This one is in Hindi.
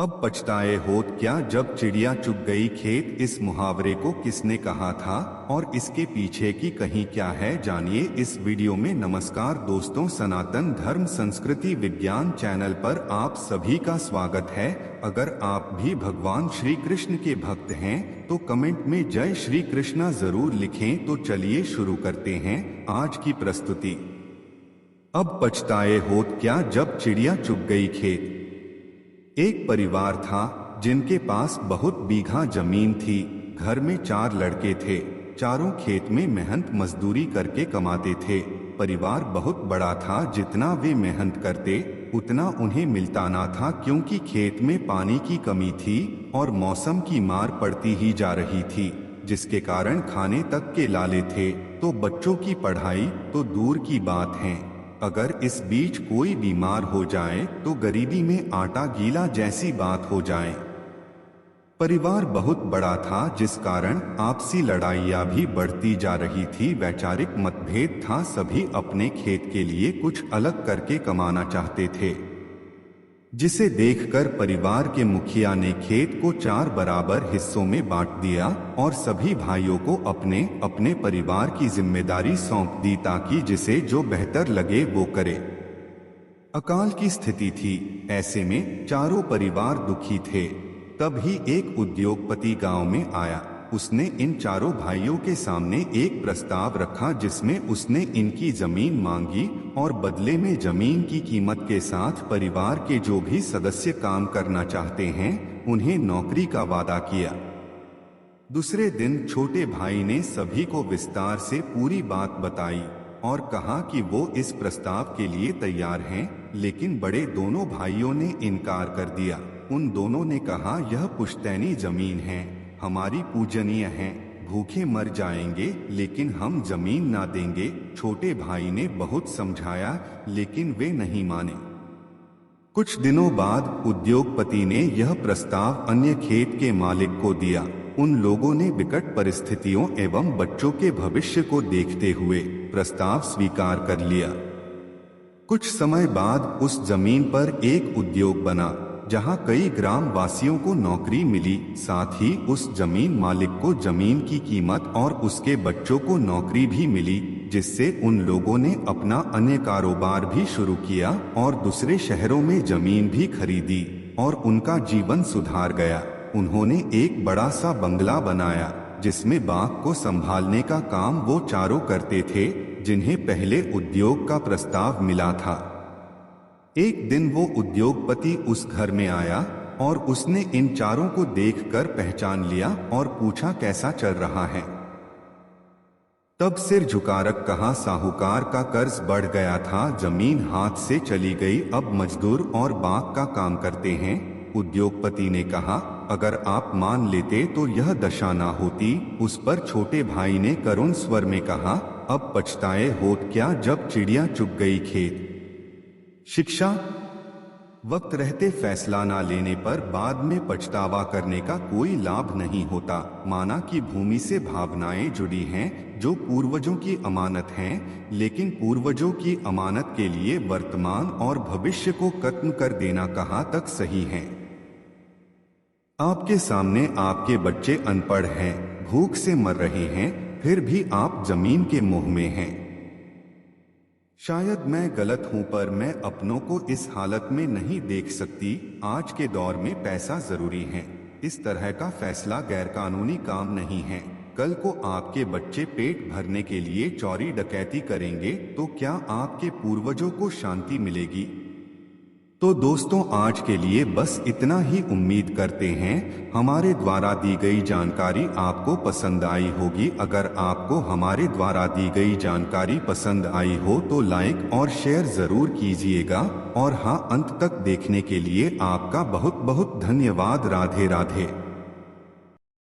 अब पछताए होत क्या जब चिड़िया चुग गई खेत। इस मुहावरे को किसने कहा था और इसके पीछे की कहीं क्या है, जानिए इस वीडियो में। नमस्कार दोस्तों, सनातन धर्म संस्कृति विज्ञान चैनल पर आप सभी का स्वागत है। अगर आप भी भगवान श्री कृष्ण के भक्त हैं तो कमेंट में जय श्री कृष्णा जरूर लिखें। तो चलिए शुरू करते हैं आज की प्रस्तुति। अब पछताए होत क्या जब चिड़िया चुग गई खेत। एक परिवार था जिनके पास बहुत बीघा जमीन थी। घर में 4 लड़के थे। चारों खेत में मेहनत मजदूरी करके कमाते थे। परिवार बहुत बड़ा था, जितना वे मेहनत करते उतना उन्हें मिलता ना था, क्योंकि खेत में पानी की कमी थी और मौसम की मार पड़ती ही जा रही थी, जिसके कारण खाने तक के लाले थे तो बच्चों की पढ़ाई तो दूर की बात है। अगर इस बीच कोई बीमार हो जाए तो गरीबी में आटा गीला जैसी बात हो जाए। परिवार बहुत बड़ा था, जिस कारण आपसी लड़ाइयाँ भी बढ़ती जा रही थी। वैचारिक मतभेद था, सभी अपने खेत के लिए कुछ अलग करके कमाना चाहते थे, जिसे देखकर परिवार के मुखिया ने खेत को 4 बराबर हिस्सों में बांट दिया और सभी भाइयों को अपने अपने परिवार की जिम्मेदारी सौंप दी, ताकि जिसे जो बेहतर लगे वो करे। अकाल की स्थिति थी, ऐसे में चारों परिवार दुखी थे। तभी एक उद्योगपति गांव में आया। उसने इन चारों भाइयों के सामने एक प्रस्ताव रखा, जिसमें उसने इनकी जमीन मांगी और बदले में जमीन की कीमत के साथ परिवार के जो भी सदस्य काम करना चाहते हैं उन्हें नौकरी का वादा किया। दूसरे दिन छोटे भाई ने सभी को विस्तार से पूरी बात बताई और कहा कि वो इस प्रस्ताव के लिए तैयार हैं, लेकिन बड़े दोनों भाइयों ने इनकार कर दिया। उन दोनों ने कहा, यह पुश्तैनी जमीन है, हमारी पूजनीय है, भूखे मर जाएंगे लेकिन हम जमीन ना देंगे। छोटे भाई ने बहुत समझाया लेकिन वे नहीं माने। कुछ दिनों बाद उद्योगपति ने यह प्रस्ताव अन्य खेत के मालिक को दिया। उन लोगों ने विकट परिस्थितियों एवं बच्चों के भविष्य को देखते हुए प्रस्ताव स्वीकार कर लिया। कुछ समय बाद उस जमीन पर एक उद्योग बना, जहां कई ग्राम वासियों को नौकरी मिली। साथ ही उस जमीन मालिक को जमीन की कीमत और उसके बच्चों को नौकरी भी मिली, जिससे उन लोगों ने अपना अन्य कारोबार भी शुरू किया और दूसरे शहरों में जमीन भी खरीदी और उनका जीवन सुधार गया। उन्होंने एक बड़ा सा बंगला बनाया, जिसमें बाग को संभालने का काम वो चारों करते थे, जिन्हें पहले उद्योग का प्रस्ताव मिला था। एक दिन वो उद्योगपति उस घर में आया और उसने इन चारों को देखकर पहचान लिया और पूछा, कैसा चल रहा है। तब सिर झुकारक कहा, साहूकार का कर्ज बढ़ गया था, जमीन हाथ से चली गई, अब मजदूर और बाग का काम करते हैं। उद्योगपति ने कहा, अगर आप मान लेते तो यह दशा ना होती। उस पर छोटे भाई ने करुण स्वर में कहा, अब पछताए होत क्या जब चिड़िया चुग गई खेत। शिक्षा। वक्त रहते फैसला ना लेने पर बाद में पछतावा करने का कोई लाभ नहीं होता। माना कि भूमि से भावनाएं जुड़ी हैं जो पूर्वजों की अमानत हैं, लेकिन पूर्वजों की अमानत के लिए वर्तमान और भविष्य को खत्म कर देना कहाँ तक सही है। आपके सामने आपके बच्चे अनपढ़ हैं, भूख से मर रहे हैं, फिर भी आप जमीन के मोह में हैं। शायद मैं गलत हूं, पर मैं अपनों को इस हालत में नहीं देख सकती। आज के दौर में पैसा जरूरी है। इस तरह का फैसला गैरकानूनी काम नहीं है। कल को आपके बच्चे पेट भरने के लिए चोरी डकैती करेंगे तो क्या आपके पूर्वजों को शांति मिलेगी? तो दोस्तों, आज के लिए बस इतना ही। उम्मीद करते हैं हमारे द्वारा दी गई जानकारी आपको पसंद आई होगी। अगर आपको हमारे द्वारा दी गई जानकारी पसंद आई हो तो लाइक और शेयर जरूर कीजिएगा। और हाँ, अंत तक देखने के लिए आपका बहुत बहुत धन्यवाद। राधे राधे।